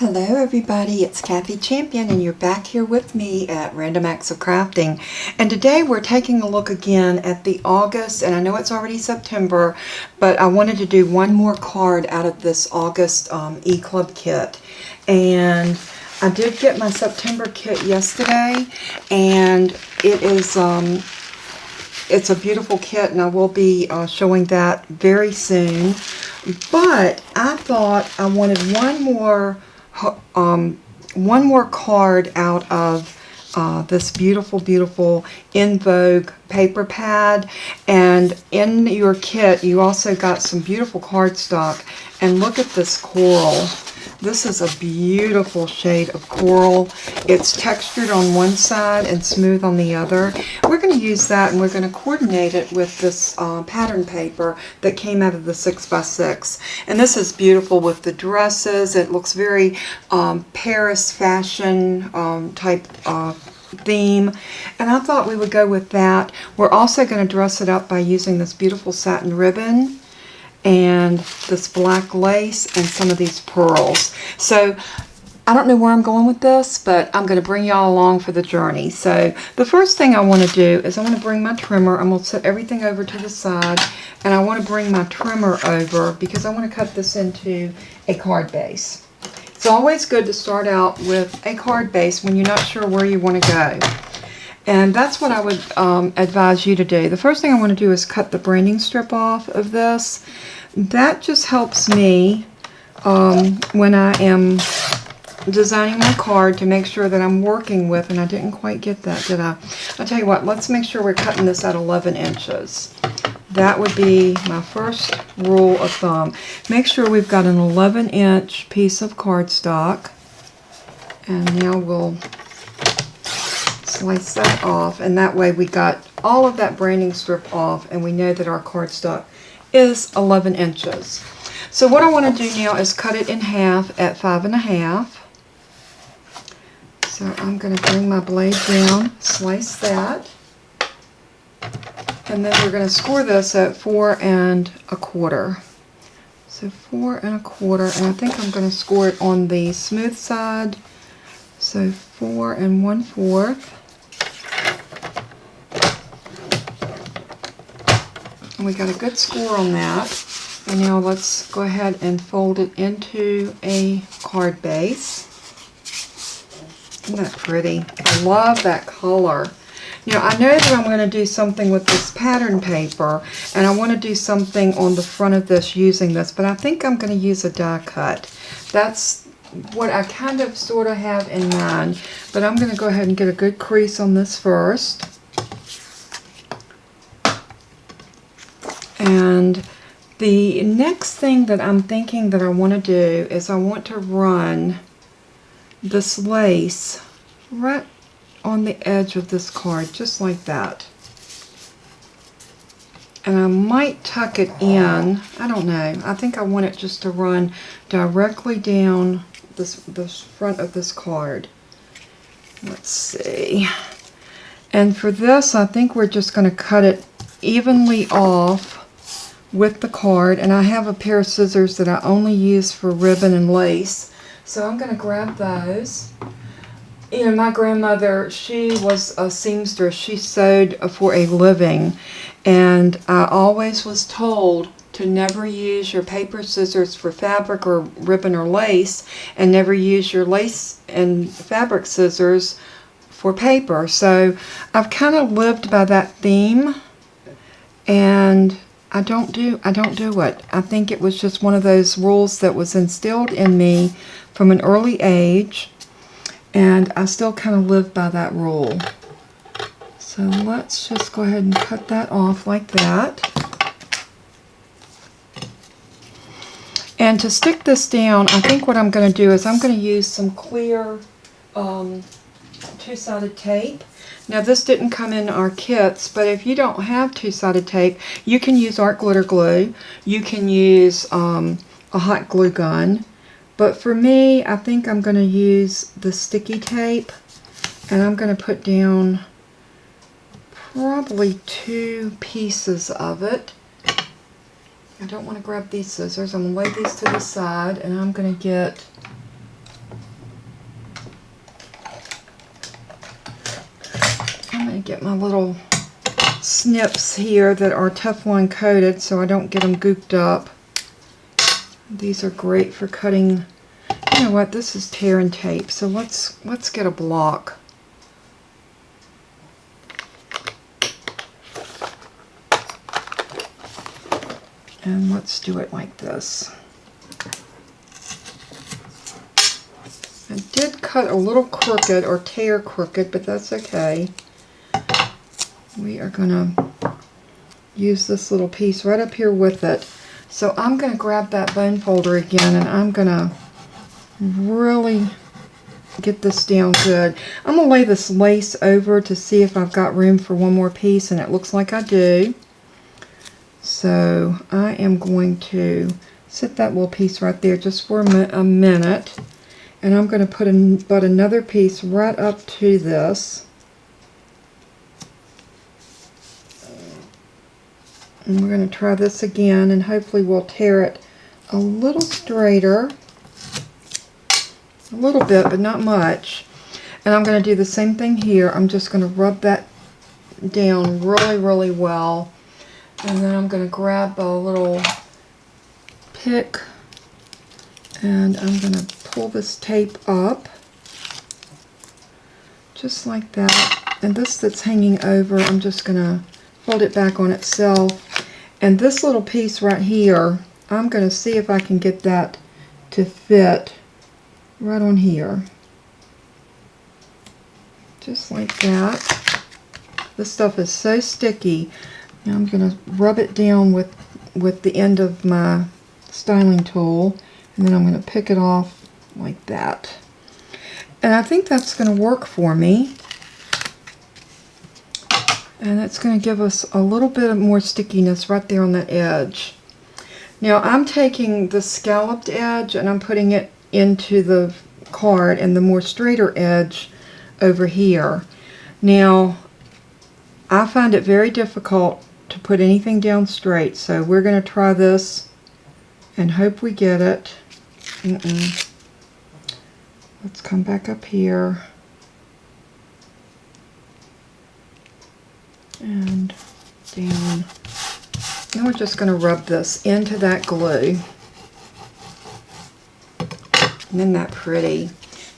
Hello everybody, it's Kathy Champion and you're back here with me at Random Acts of Crafting. And today we're taking a look again at the August, and I know it's already September, but I wanted to do one more card out of this August e-club kit. And I did get my September kit yesterday, and it is it's a beautiful kit, and I will be showing that very soon. But I thought I wanted one more card out of this beautiful In Vogue paper pad. And in your kit you also got some beautiful cardstock, and look at this coral. This is a beautiful shade of coral. It's textured on one side and smooth on the other. We're going to use that, and we're going to coordinate it with this pattern paper that came out of the 6x6. And this is beautiful with the dresses. It looks very Paris fashion type theme, and I thought we would go with that. We're also going to dress it up by using this beautiful satin ribbon and this black lace and some of these pearls. So I don't know where I'm going with this, but I'm going to bring y'all along for the journey. So the first thing I want to do is I want to bring my trimmer. I'm going to set everything over to the side, and I want to bring my trimmer over because I want to cut this into a card base. It's always good to start out with a card base when you're not sure where you want to go. And that's what I would advise you to do. The first thing I want to do is cut the branding strip off of this. That just helps me when I am designing my card to make sure that I'm working with, and I didn't quite get that, did I? I'll tell you what, let's make sure we're cutting this at 11 inches. That would be my first rule of thumb. Make sure we've got an 11-inch piece of cardstock. And now we'll slice that off, and that way we got all of that branding strip off, and we know that our cardstock is 11 inches. So what I want to do now is cut it in half at 5.5. So I'm going to bring my blade down, slice that, and then we're going to score this at 4 1/4. So 4 1/4, and I think I'm going to score it on the smooth side. So 4 1/4. And we got a good score on that. And now let's go ahead and fold it into a card base. Isn't that pretty? I love that color. Now I know that I'm going to do something with this pattern paper, and I want to do something on the front of this using this, but I think I'm going to use a die cut. That's what I kind of sort of have in mind, but I'm going to go ahead and get a good crease on this first. And the next thing that I'm thinking that I want to do is I want to run this lace right on the edge of this card, just like that. And I might tuck it in. I don't know. I think I want it just to run directly down this front of this card. Let's see. And for this, I think we're just going to cut it evenly off with the card, and I have a pair of scissors that I only use for ribbon and lace, so I'm going to grab those. You know, my grandmother, she was a seamstress. She sewed for a living, and I always was told to never use your paper scissors for fabric or ribbon or lace, and never use your lace and fabric scissors for paper. So I've kind of lived by that theme, and I don't do it. I think it was just one of those rules that was instilled in me from an early age, and I still kind of live by that rule. So let's just go ahead and cut that off like that. And to stick this down, I think what I'm going to do is I'm going to use some clear two-sided tape. Now this didn't come in our kits, but if you don't have two-sided tape, you can use art glitter glue. You can use a hot glue gun. But for me, I think I'm going to use the sticky tape, and I'm going to put down probably 2 pieces of it. I don't want to grab these scissors. I'm going to lay these to the side, and I'm going to get get my little snips here that are Teflon coated so I don't get them gooped up. These are great for cutting. You know what? This is tear and tape. So let's get a block. And let's do it like this. I did cut a little crooked or tear crooked, but that's okay. We are going to use this little piece right up here with it. So I'm going to grab that bone folder again and I'm going to really get this down good. I'm going to lay this lace over to see if I've got room for one more piece, and it looks like I do. So I am going to set that little piece right there just for a minute, and I'm going to put about another piece right up to this, and we're going to try this again, and hopefully we'll tear it a little straighter, a little bit but not much. And I'm going to do the same thing here. I'm just going to rub that down really well. And then I'm going to grab a little pick and I'm going to pull this tape up just like that. And this that's hanging over, I'm just going to fold it back on itself. And this little piece right here, I'm going to see if I can get that to fit right on here. Just like that. This stuff is so sticky. Now I'm going to rub it down with the end of my styling tool, and then I'm going to pick it off like that. And I think that's going to work for me. And it's going to give us a little bit of more stickiness right there on that edge. Now I'm taking the scalloped edge and I'm putting it into the card and the more straighter edge over here. Now I find it very difficult to put anything down straight, so we're going to try this and hope we get it. Let's come back up here and down, and we're just going to rub this into that glue. Isn't that pretty?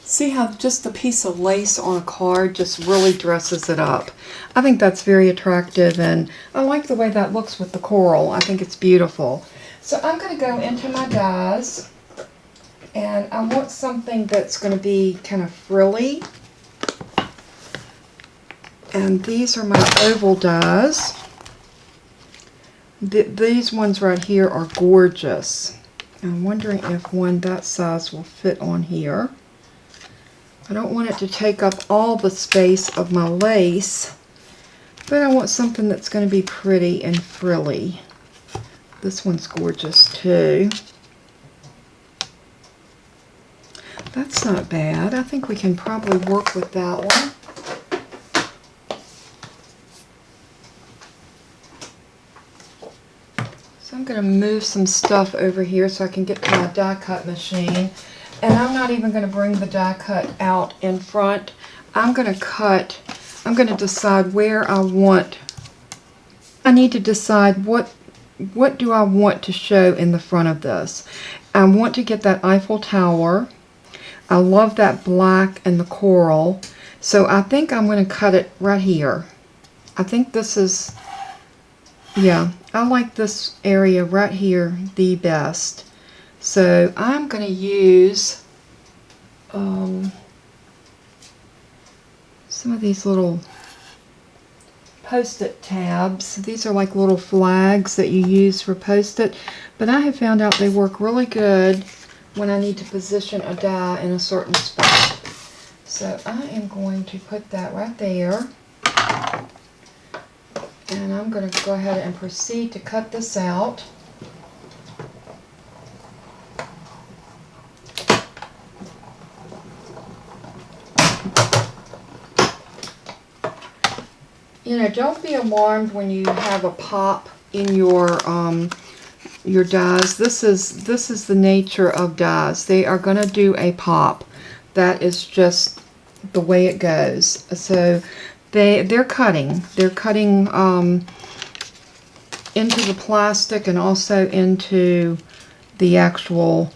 See how just a piece of lace on a card just really dresses it up. I think that's very attractive, and I like the way that looks with the coral. I think it's beautiful. So I'm going to go into my dies, and I want something that's going to be kind of frilly. And these are my oval dies. These ones right here are gorgeous. I'm wondering if one that size will fit on here. I don't want it to take up all the space of my lace, but I want something that's going to be pretty and frilly. This one's gorgeous too. That's not bad. I think we can probably work with that one. So I'm going to move some stuff over here so I can get to my die cut machine. And I'm not even going to bring the die cut out in front. I'm going to decide where I want. I need to decide what do I want to show in the front of this. I want to get that Eiffel Tower. I love that black and the coral. So I think I'm going to cut it right here. I think this is, yeah, I like this area right here the best. So I'm going to use some of these little Post-it tabs. These are like little flags that you use for Post-it, but I have found out they work really good when I need to position a die in a certain spot. So I am going to put that right there, and I'm going to go ahead and proceed to cut this out. You know, don't be alarmed when you have a pop in your dies. This is the nature of dies. They are going to do a pop. That is just the way it goes. So they're cutting. They're cutting into the plastic and also into the actual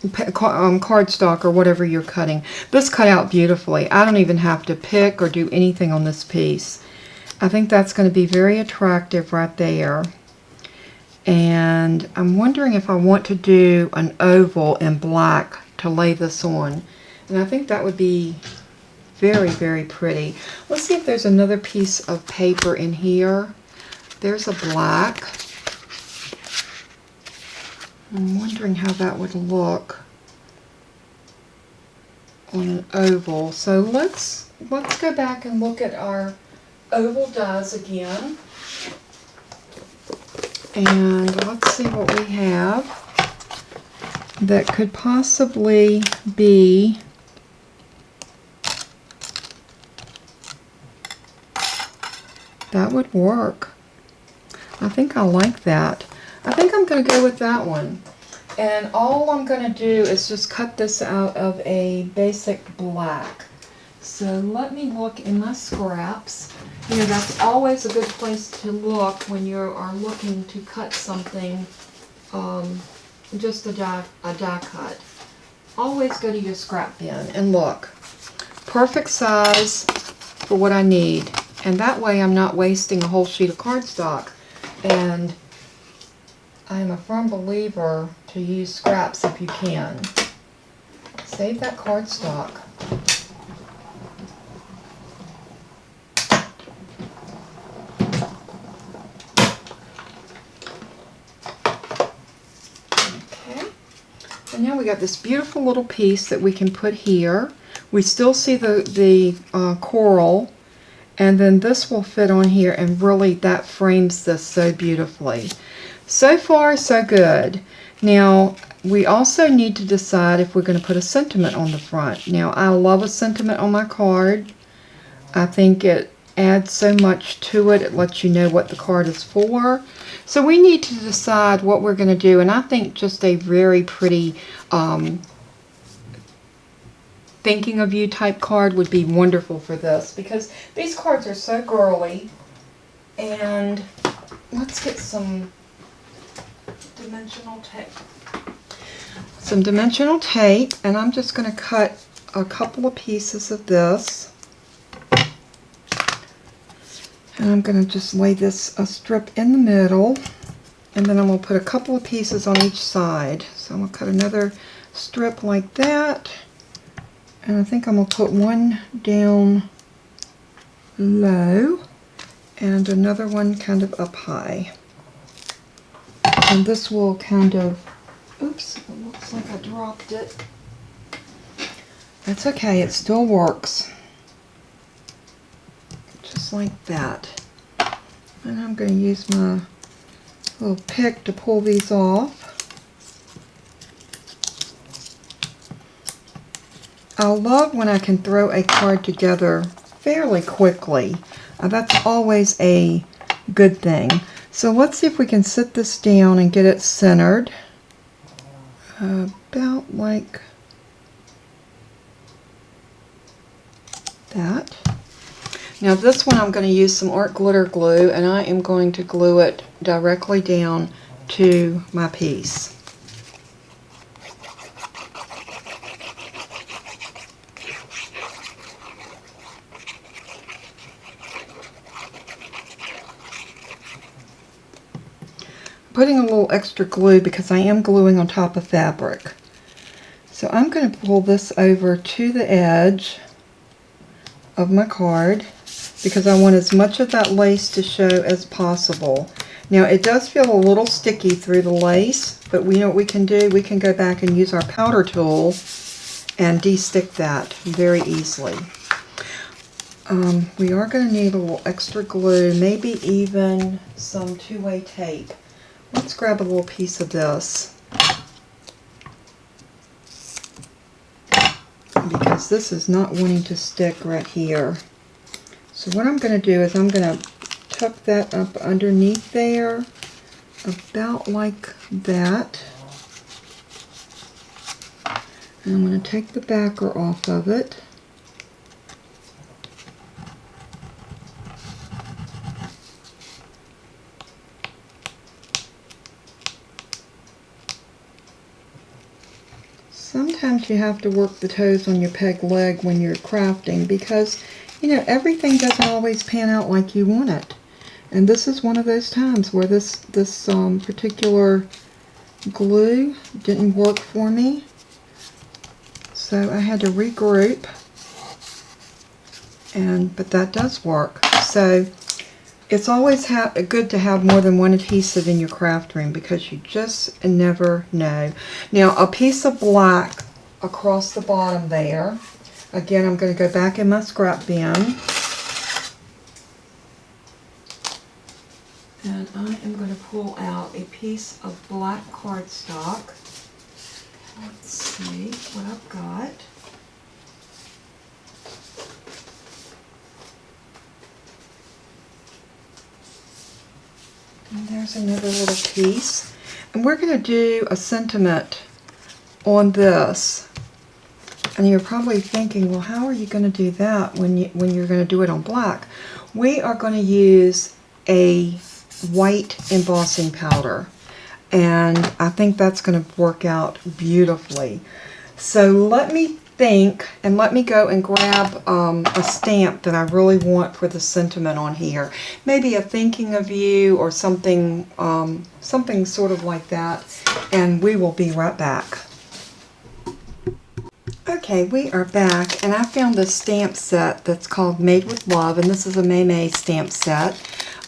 cardstock or whatever you're cutting. This cut out beautifully. I don't even have to pick or do anything on this piece. I think that's going to be very attractive right there. And I'm wondering if I want to do an oval in black to lay this on. And I think that would be very, very pretty. Let's see if there's another piece of paper in here. There's a black. I'm wondering how that would look on an oval. So let's go back and look at our oval dies again. And let's see what we have that could possibly be that would work. I think I like that. I think I'm going to go with that one. And all I'm going to do is just cut this out of a basic black. So let me look in my scraps. You know, that's always a good place to look when you are looking to cut something, just a die cut. Always go to your scrap bin and look. Perfect size for what I need. And that way I'm not wasting a whole sheet of cardstock. And I am a firm believer to use scraps if you can. Save that cardstock. Okay. And now we got this beautiful little piece that we can put here. We still see the coral. And then this will fit on here, and really that frames this so beautifully. So far, so good. Now, we also need to decide if we're going to put a sentiment on the front. Now, I love a sentiment on my card. I think it adds so much to it. It lets you know what the card is for. So we need to decide what we're going to do, and I think just a very pretty thinking of you type card would be wonderful for this, because these cards are so girly. And let's get some dimensional tape. And I'm just going to cut a couple of pieces of this. And I'm going to just lay this a strip in the middle, and then I'm going to put a couple of pieces on each side. So I'm going to cut another strip like that. And I think I'm going to put one down low and another one kind of up high. And this will kind of, oops, it looks like I dropped it. That's okay, it still works. Just like that. And I'm going to use my little pick to pull these off. I love when I can throw a card together fairly quickly. That's always a good thing. So let's see if we can sit this down and get it centered. About like that. Now this one I'm going to use some art glitter glue, and I am going to glue it directly down to my piece. Putting a little extra glue because I am gluing on top of fabric. So I'm going to pull this over to the edge of my card because I want as much of that lace to show as possible. Now it does feel a little sticky through the lace, but we know what we can do. We can go back and use our powder tool and de-stick that very easily. We are going to need a little extra glue, maybe even some two-way tape. Let's grab a little piece of this, because this is not wanting to stick right here. So what I'm going to do is I'm going to tuck that up underneath there, about like that. And I'm going to take the backer off of it. Sometimes you have to work the toes on your peg leg when you're crafting because, you know, everything doesn't always pan out like you want it. And this is one of those times where this particular glue didn't work for me. So I had to regroup. But that does work. So it's always good to have more than one adhesive in your craft room because you just never know. Now a piece of black across the bottom there. Again, I'm going to go back in my scrap bin. And I am going to pull out a piece of black cardstock. Let's see what I've got. And there's another little piece. And we're going to do a sentiment on this. And you're probably thinking, well, how are you going to do that when you're going to do it on black? We are going to use a white embossing powder. And I think that's going to work out beautifully. So let me think, and let me go and grab a stamp that I really want for the sentiment on here. Maybe a thinking of you or something, something sort of like that. And we will be right back. Okay, we are back, and I found this stamp set that's called Made with Love, and this is a May stamp set.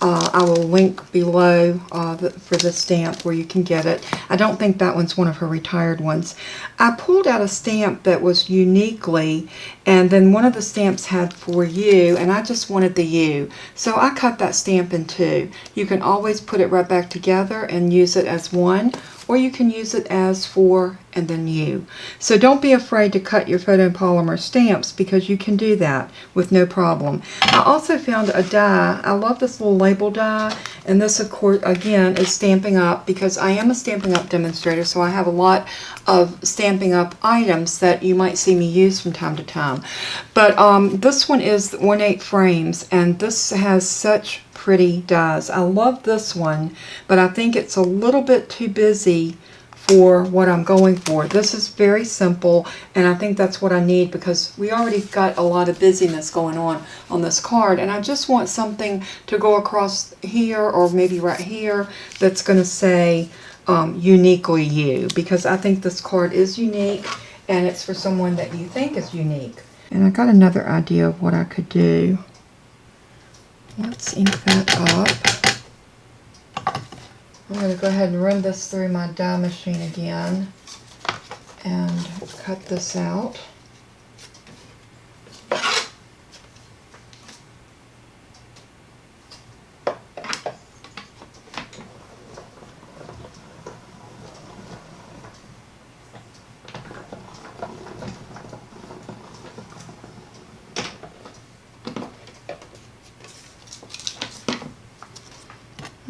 I will link below for the stamp where you can get it. I don't think that one's one of her retired ones. I pulled out a stamp that was uniquely, and then one of the stamps had for you, and I just wanted the you. So I cut that stamp in two. You can always put it right back together and use it as one, or you can use it as for and then you. So don't be afraid to cut your photopolymer stamps because you can do that with no problem. I also found a die. I love this little label die, and this of course again is Stampin' Up! Because I am a Stampin' Up! Demonstrator, so I have a lot of Stampin' Up! Items that you might see me use from time to time. But this one is 1/8 frames, and this has such pretty dies. I love this one, but I think it's a little bit too busy for what I'm going for. This is very simple, and I think that's what I need because we already got a lot of busyness going on this card, and I just want something to go across here or maybe right here that's going to say uniquely you, because I think this card is unique and it's for someone that you think is unique. And I got another idea of what I could do. Let's ink that up. I'm going to go ahead and run this through my die machine again and cut this out.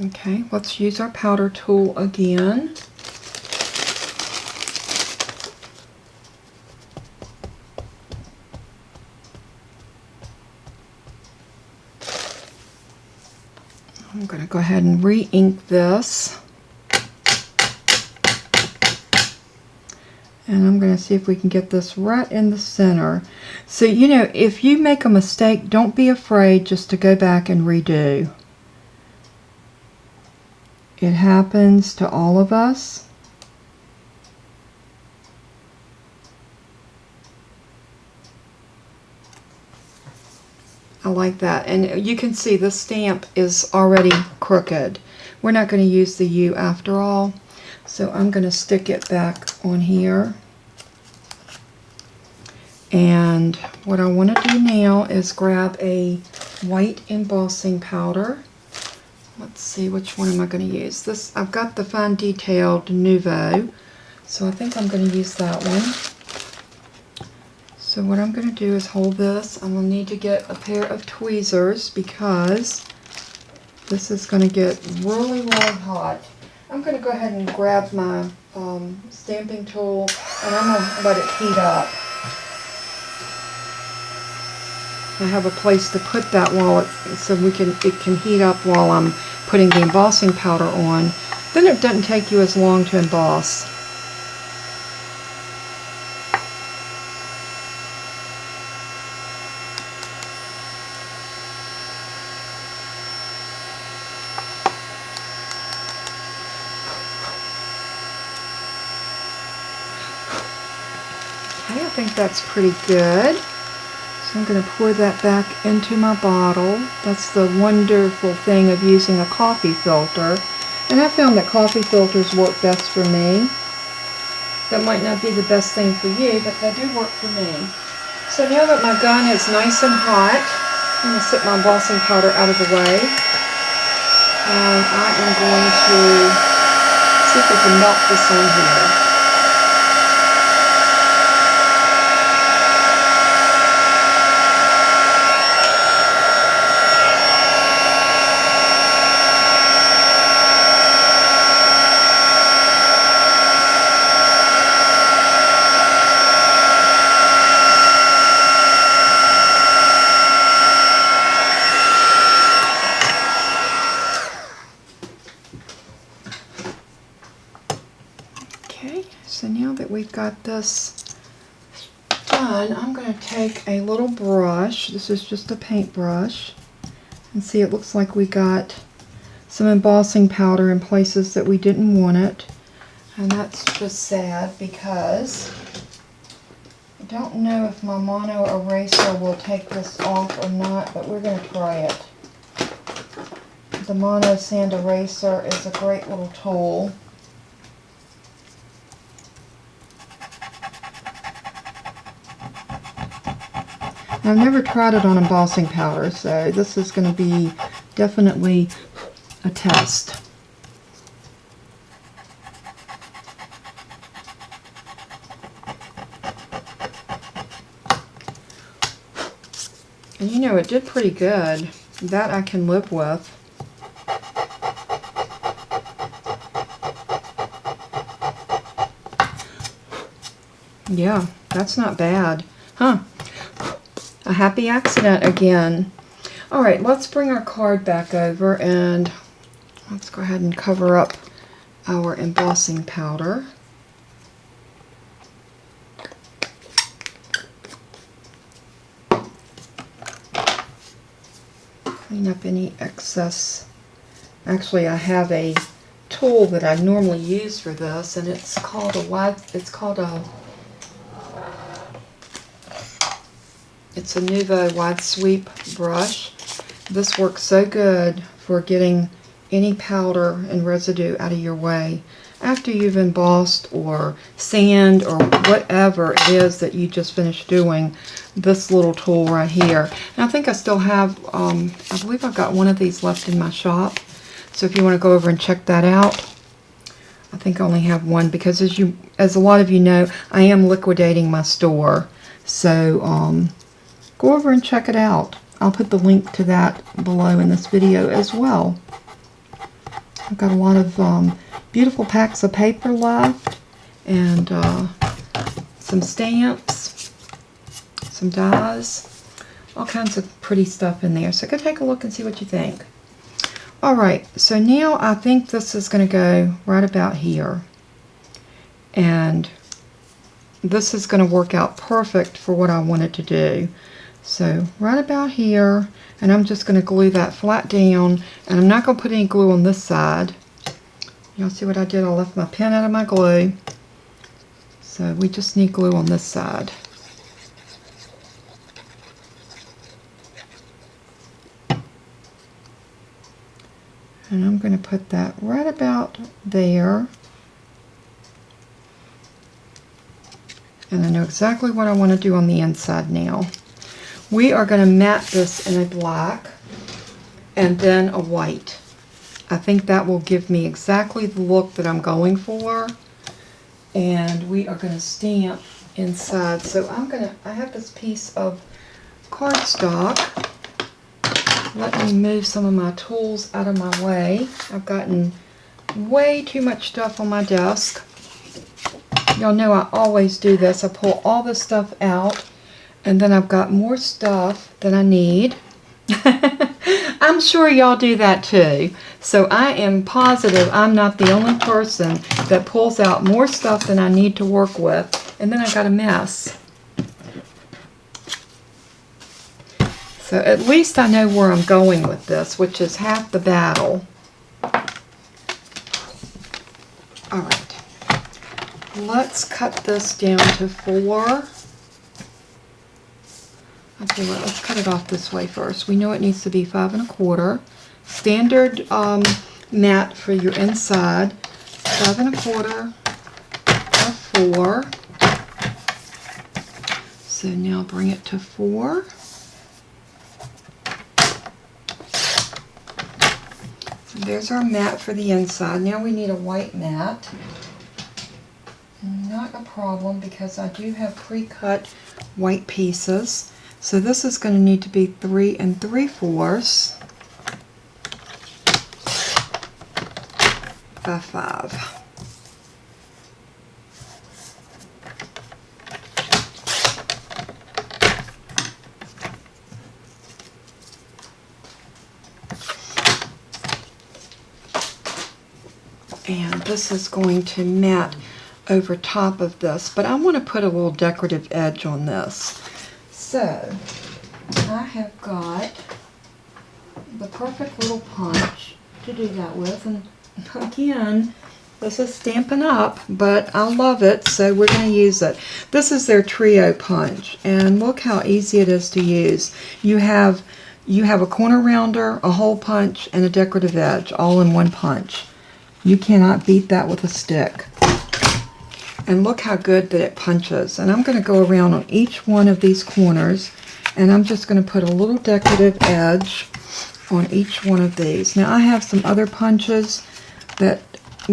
Okay, let's use our powder tool again. I'm going to go ahead and re-ink this. And I'm going to see if we can get this right in the center. So, you know, if you make a mistake, don't be afraid just to go back and redo. It happens to all of us. I like that. And you can see the stamp is already crooked. We're not going to use the U after all. So I'm going to stick it back on here. And what I want to do now is grab a white embossing powder. Let's see, which one am I going to use? This, I've got the fine detailed Nouveau, so I think I'm going to use that one. So what I'm going to do is hold this. I'm going to need to get a pair of tweezers because this is going to get really, really hot. I'm going to go ahead and grab my stamping tool, and I'm going to let it heat up. I have a place to put that while so it can heat up while I'm putting the embossing powder on. Then it doesn't take you as long to emboss. I think that's pretty good. So I'm going to pour that back into my bottle. That's the wonderful thing of using a coffee filter. And I found that coffee filters work best for me. That might not be the best thing for you, but they do work for me. So now that my gun is nice and hot, I'm going to set my embossing powder out of the way. And I am going to see if we can melt this on here. Okay, so now that we've got this done, I'm going to take a little brush. This is just a paint brush. And see, it looks like we got some embossing powder in places that we didn't want it. And that's just sad because I don't know if my mono eraser will take this off or not, but we're going to try it. The mono sand eraser is a great little tool. I've never tried it on embossing powder, so this is going to be definitely a test. And you know, it did pretty good. That I can live with. Yeah, that's not bad. Huh. A happy accident again. Alright, let's bring our card back over and let's go ahead and cover up our embossing powder. Clean up any excess. Actually, I have a tool that I normally use for this, and it's called it's a Nouveau wide sweep brush. This works so good for getting any powder and residue out of your way after you've embossed or sand or whatever it is that you just finished doing. This little tool right here. And I think I still have, I believe I've got one of these left in my shop. So if you want to go over and check that out. I think I only have one because as a lot of you know, I am liquidating my store. So, go over and check it out. I'll put the link to that below in this video as well. I've got a lot of beautiful packs of paper left and some stamps, some dies, all kinds of pretty stuff in there. So go take a look and see what you think. Alright, so now I think this is going to go right about here. And this is going to work out perfect for what I wanted to do. So right about here, and I'm just going to glue that flat down, and I'm not going to put any glue on this side. Y'all see what I did? I left my pen out of my glue. So we just need glue on this side. And I'm going to put that right about there. And I know exactly what I want to do on the inside now. We are going to matte this in a black and then a white. I think that will give me exactly the look that I'm going for. And we are going to stamp inside. So I have this piece of cardstock. Let me move some of my tools out of my way. I've gotten way too much stuff on my desk. Y'all know I always do this. I pull all this stuff out. And then I've got more stuff than I need. I'm sure y'all do that too. So I am positive I'm not the only person that pulls out more stuff than I need to work with. And then I got a mess. So at least I know where I'm going with this, which is half the battle. Alright. Let's cut this down to 4. I'll tell you what, let's cut it off this way first. We know it needs to be 5 1/4. Standard mat for your inside, 5 1/4 or 4. So now bring it to 4. There's our mat for the inside. Now we need a white mat. Not a problem because I do have pre-cut white pieces. So this is going to need to be 3 3/4 by 5. And this is going to mat over top of this, but I want to put a little decorative edge on this. So I have got the perfect little punch to do that with, and again, this is Stampin' Up, but I love it, so we're going to use it. This is their trio punch, and look how easy it is to use. You have a corner rounder, a hole punch, and a decorative edge all in one punch. You cannot beat that with a stick. And look how good that it punches. And I'm going to go around on each one of these corners, and I'm just going to put a little decorative edge on each one of these. Now I have some other punches that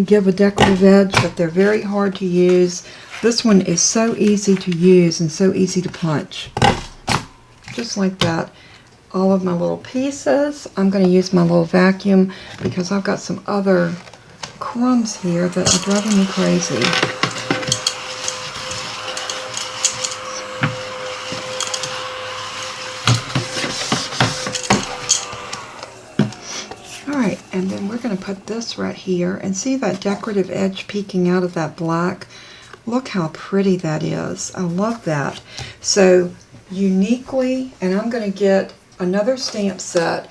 give a decorative edge, but they're very hard to use. This one is so easy to use and so easy to punch. Just like that. All of my little pieces. I'm going to use my little vacuum because I've got some other crumbs here that are driving me crazy. Alright, and then we're going to put this right here, and see that decorative edge peeking out of that black? Look how pretty that is. I love that. So uniquely, and I'm going to get another stamp set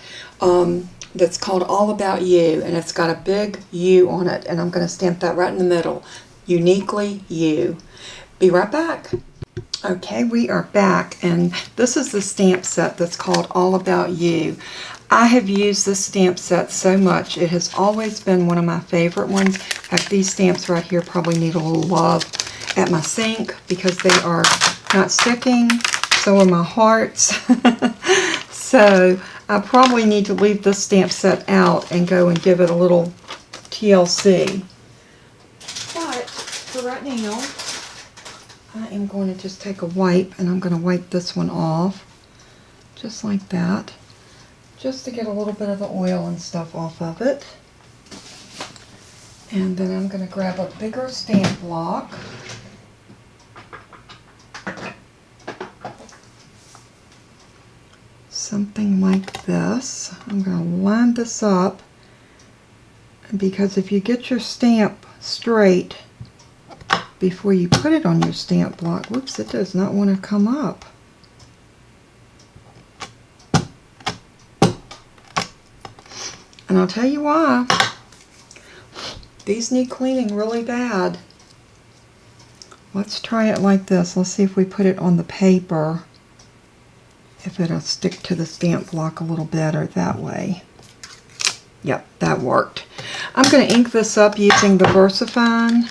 that's called All About You, and it's got a big U on it, and I'm going to stamp that right in the middle. Uniquely You. Be right back. Okay, we are back, and this is the stamp set that's called All About You. I have used this stamp set so much. It has always been one of my favorite ones. In fact, these stamps right here probably need a little love at my sink because they are not sticking. So are my hearts. So I probably need to leave this stamp set out and go and give it a little TLC. But for right now, I am going to just take a wipe, and I'm going to wipe this one off. Just like that. Just to get a little bit of the oil and stuff off of it. And then I'm going to grab a bigger stamp block. Something like this. I'm going to line this up, because if you get your stamp straight before you put it on your stamp block, whoops, it does not want to come up. And I'll tell you why. These need cleaning really bad. Let's try it like this. Let's see if we put it on the paper, if it'll stick to the stamp block a little better that way. Yep, that worked. I'm going to ink this up using the VersaFine.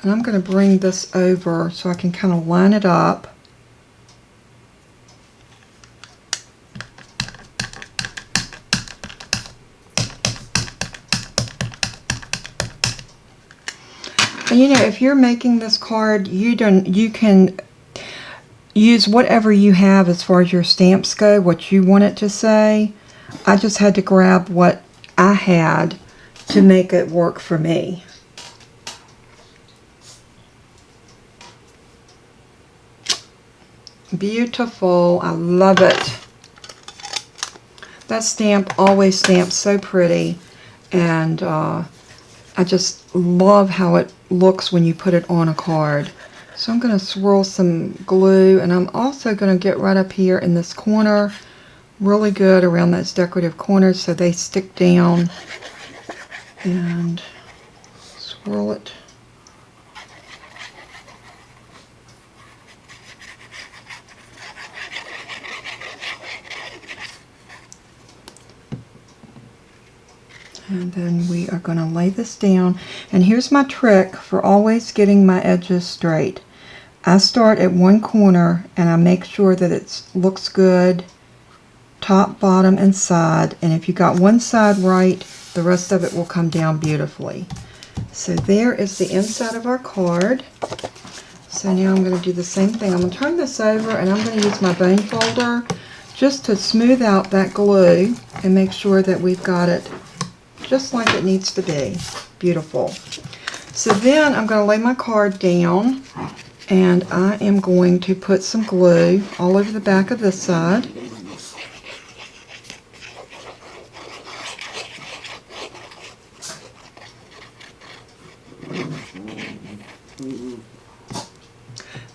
And I'm going to bring this over so I can kind of line it up. And you know, if you're making this card, you can use whatever you have as far as your stamps go, what you want it to say. I just had to grab what I had to make it work for me. Beautiful. I love it. That stamp always stamps so pretty, and I just love how it looks when you put it on a card. So I'm going to swirl some glue, and I'm also going to get right up here in this corner really good around those decorative corners so they stick down, and swirl it. And then we are going to lay this down. And here's my trick for always getting my edges straight. I start at one corner and I make sure that it looks good, top, bottom, and side. And if you got one side right, the rest of it will come down beautifully. So there is the inside of our card. So now I'm going to do the same thing. I'm going to turn this over and I'm going to use my bone folder just to smooth out that glue and make sure that we've got it just like it needs to be. Beautiful. So then I'm going to lay my card down and I am going to put some glue all over the back of this side.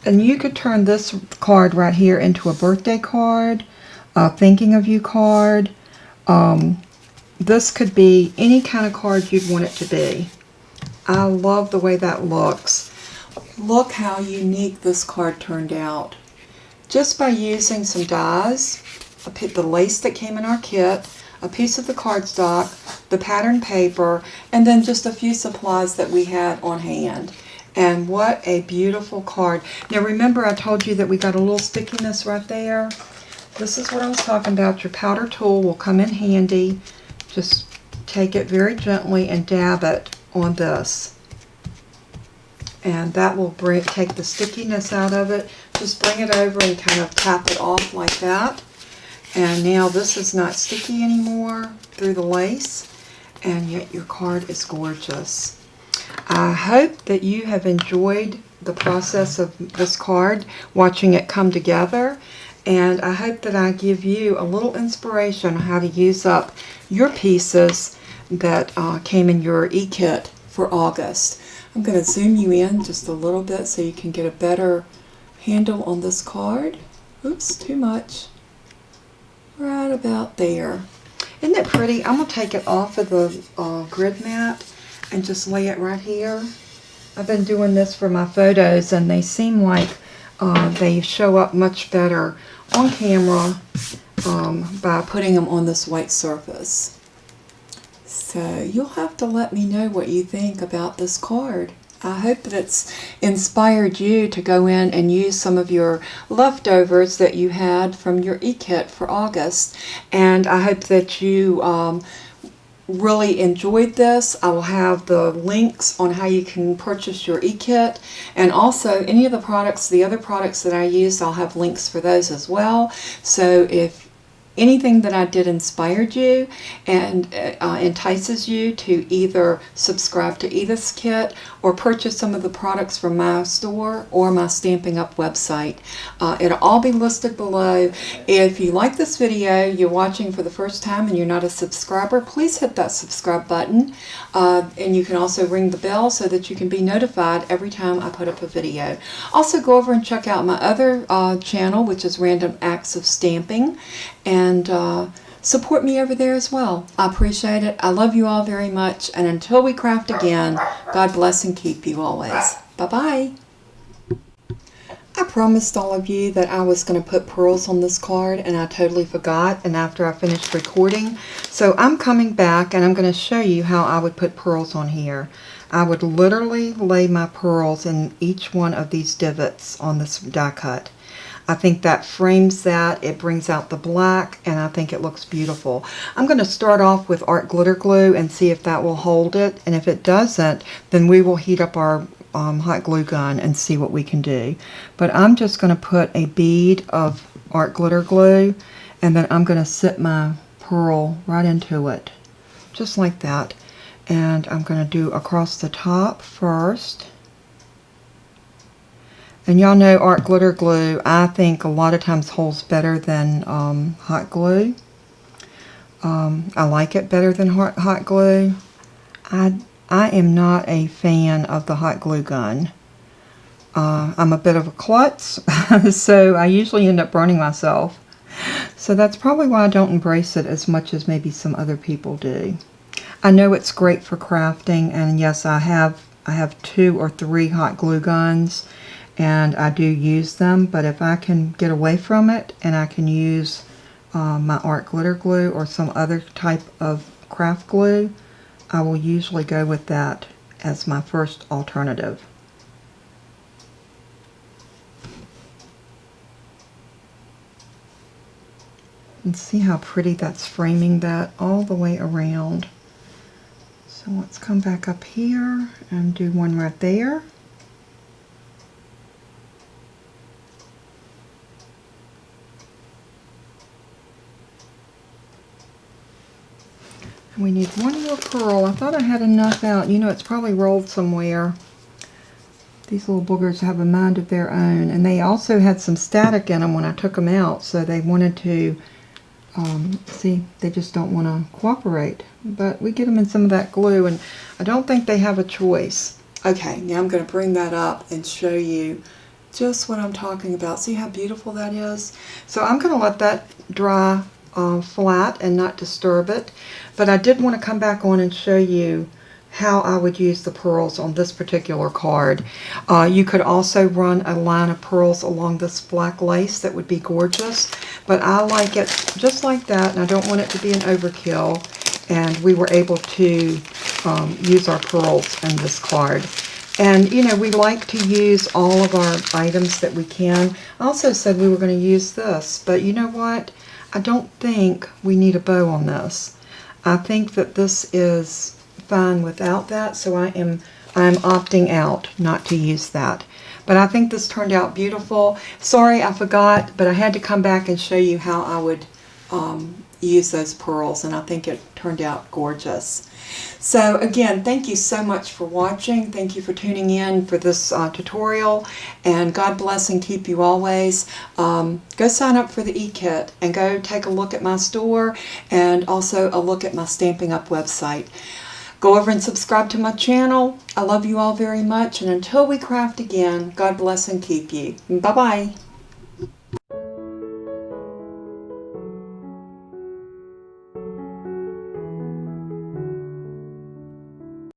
And you could turn this card right here into a birthday card, a thinking of you card. This could be any kind of card you'd want it to be. I love the way that looks. Look how unique this card turned out. Just by using some dies, the lace that came in our kit, a piece of the cardstock, the pattern paper, and then just a few supplies that we had on hand. And what a beautiful card. Now remember I told you that we got a little stickiness right there? This is what I was talking about. Your powder tool will come in handy. Just take it very gently and dab it on this. And that will take the stickiness out of it. Just bring it over and kind of tap it off like that. And now this is not sticky anymore through the lace. And yet your card is gorgeous. I hope that you have enjoyed the process of this card, watching it come together. And I hope that I give you a little inspiration on how to use up your pieces that came in your e-kit for August. I'm going to zoom you in just a little bit so you can get a better handle on this card. Oops, too much. Right about there. Isn't it pretty? I'm going to take it off of the grid mat and just lay it right here. I've been doing this for my photos and they seem like they show up much better on camera by putting them on this white surface. So you'll have to let me know what you think about this card. I hope that it's inspired you to go in and use some of your leftovers that you had from your e-kit for August. And I hope that you really enjoyed this. I will have the links on how you can purchase your e-kit, and also any of the products, the other products that I use, I'll have links for those as well. So if anything that I did inspired you and entices you to either subscribe to Edith's kit or purchase some of the products from my store or my Stampin' Up website, it'll all be listed below. If you like this video, you're watching for the first time and you're not a subscriber, please hit that subscribe button, and you can also ring the bell so that you can be notified every time I put up a video. Also go over and check out my other channel, which is Random Acts of Stamping, and support me over there as well. I appreciate it. I love you all very much. And until we craft again, God bless and keep you always. Bye-bye. I promised all of you that I was going to put pearls on this card, and I totally forgot, and after I finished recording. So I'm coming back and I'm going to show you how I would put pearls on here. I would literally lay my pearls in each one of these divots on this die cut. I think that frames that, it brings out the black, and I think it looks beautiful. I'm going to start off with art glitter glue and see if that will hold it, and if it doesn't, then we will heat up our hot glue gun and see what we can do. But I'm just going to put a bead of art glitter glue, and then I'm going to sit my pearl right into it, just like that. And I'm going to do across the top first. And y'all know art glitter glue, I think a lot of times holds better than hot glue. I like it better than hot glue. I am not a fan of the hot glue gun. I'm a bit of a klutz, so I usually end up burning myself. So that's probably why I don't embrace it as much as maybe some other people do. I know it's great for crafting, and yes, I have 2 or 3 hot glue guns, and I do use them, but if I can get away from it and I can use my art glitter glue or some other type of craft glue, I will usually go with that as my first alternative. And see how pretty that's framing that all the way around. So let's come back up here and do one right there. And we need one more pearl. I thought I had enough out. You know, it's probably rolled somewhere. These little boogers have a mind of their own. And they also had some static in them when I took them out. So they wanted to, see, they just don't want to cooperate. But we get them in some of that glue, and I don't think they have a choice. Okay, now I'm going to bring that up and show you just what I'm talking about. See how beautiful that is? So I'm going to let that dry flat and not disturb it. But I did want to come back on and show you how I would use the pearls on this particular card. You could also run a line of pearls along this black lace. That would be gorgeous, but I like it just like that, and I don't want it to be an overkill. And we were able to use our pearls in this card. And you know, we like to use all of our items that we can. I also said we were going to use this, but you know what? I don't think we need a bow on this. I think that this is fine without that, so I'm opting out not to use that. But I think this turned out beautiful. Sorry, I forgot, but I had to come back and show you how I would use those pearls, and I think it turned out gorgeous. So again, thank you so much for watching. Thank you for tuning in for this tutorial, and God bless and keep you always. Go sign up for the e-kit and go take a look at my store and also a look at my Stampin' Up website. Go over and subscribe to my channel. I love you all very much, and until we craft again, God bless and keep you. Bye-bye.